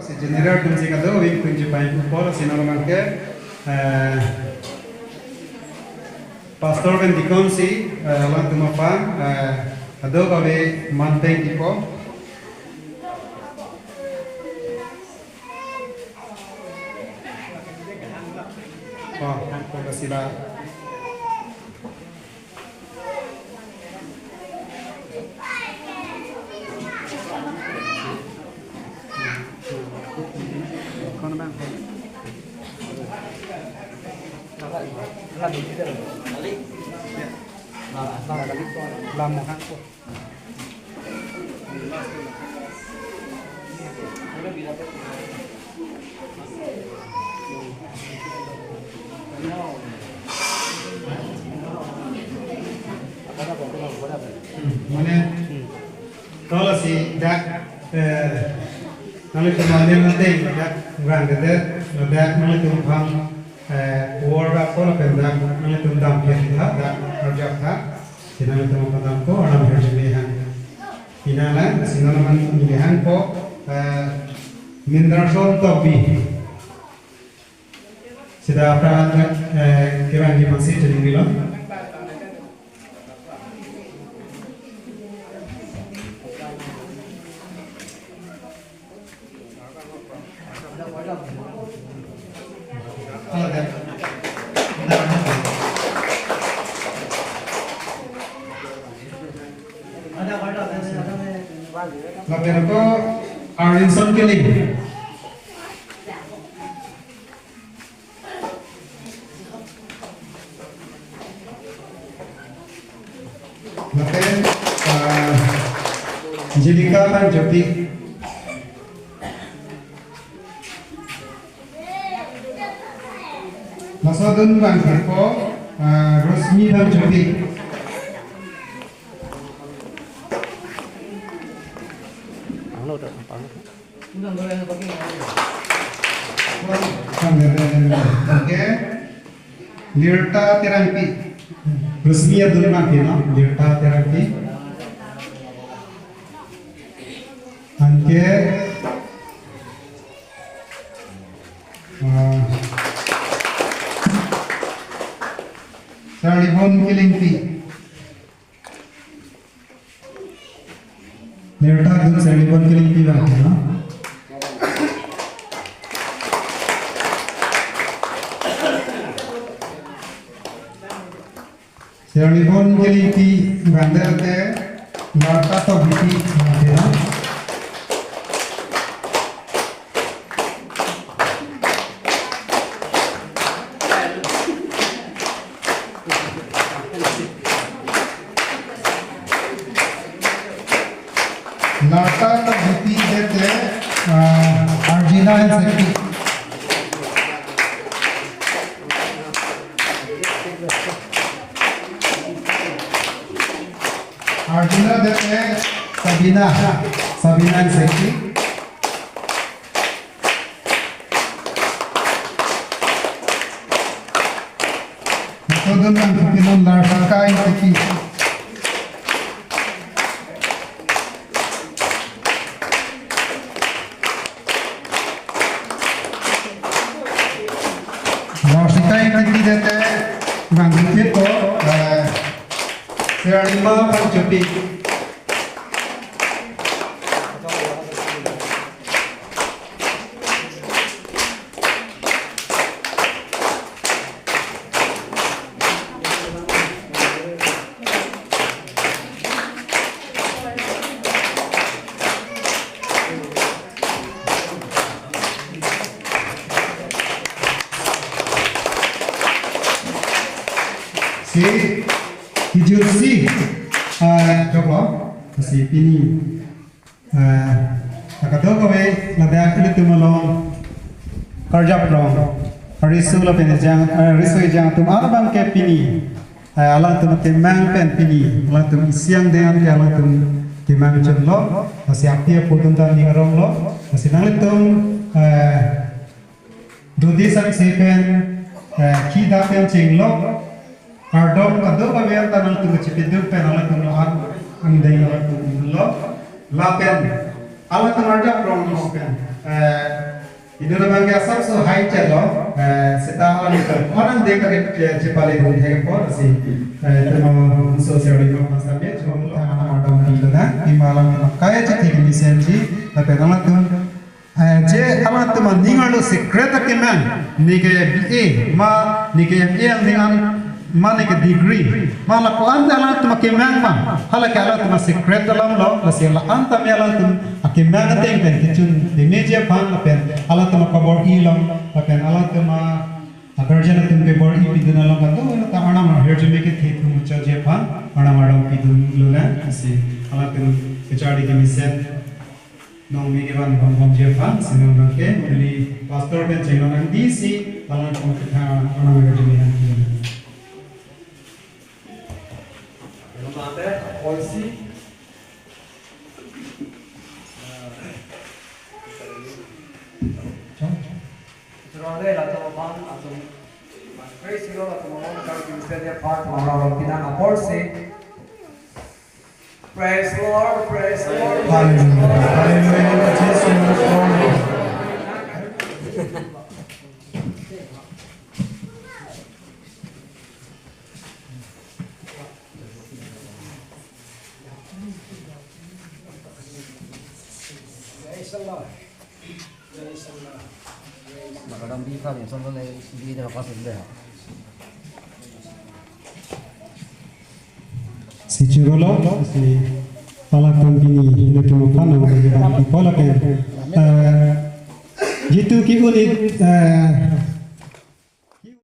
si general tum si kado wing principal polo sinalaman ke pastor ben dikonsi lang tumapang ado kami manteng tipo oh sila Lam hang po. Mana kalau si dak nanti kemarin nanti dak bukan kata dak nanti tumpang warga pola pendak nanti tumpang kita dak kerja kita sinang tumpang ko orang berjemihan inalan sinalaman pemilihan ko mindrason topi sudah pernah kira di masjid jadi bilang Lapor ko Arinson Killing. Lapor Jilika Panjoti. Masodun Bangkir ko Rosmi Panjoti. Oke, Lirta Terapi, resmi dulu nanti, no? Lirta Terapi. Anke, Saribon Kilingti. Lirta dulu Saribon Kilingti nanti, no? Saribon Kilingti bandar te Larta to biti nanti, no? Larta to biti te Arjina and Sekti. Arjuna dete Sabina and Sekti. Matodon ng Pilipinon Larta kain Sekti. Larta kain Sekti dete Manggit ko Seralima Panjopi. Si Hijursi coba si pini katakan kau ladak itu melong kerja pelong risu lah pini jangan risu jangan tu mana bang ke pini alang tu kemang pen pini alang tu siang dengan ke alang tu kemang cenlo masih aktif pun tentang ni orang lo masih nang tu dudi sang sepen kita pen cenglo Ardom kado kami yang tanah tu kecipindu penala tu nohan angdai ala tu lo lapen ala tu arja prong nopen Itu nama kita sabso high celo, setahun itu orang dekat cepale pun hege por sih, temo sosial itu masalahnya cuma nama dong itu na, imalang kaya cekik misalnya, tapi nama tuh je alat tuh mendingan lo secret keman, nike MA dengan mana ke degree, malah kau anda alat tuh keman mah, halah ke alat tuh secret dalam lo, masih alat anta me alat tuh keman itu yang kecun di meja pan, tapi alat tuh kabur hilang, tapi alat tuh agar jangan tuh kabur hilang dalam kan tuh itu karena mah harus make it tuh muncul je pan, karena madam itu lo lah, masih alat tuh kecuali di misal nong mikiran bang Jepang, senang nangke, beli pastor dan channel nang DC, lalu kita orang berjumpa lagi. Mate, polisi. Terus ada atau bang atau crazy atau mau kalau kita dia part orang kita nggak polisi. Praise Lord, praise Lord, praise Lord. Hallelujah, Jesus, Lord. Magandang bika rin, saan na hindi na nakasunda. Si Chirolo, si Palakon Bini, itu mana bagi pola kan. Jitu ki ulit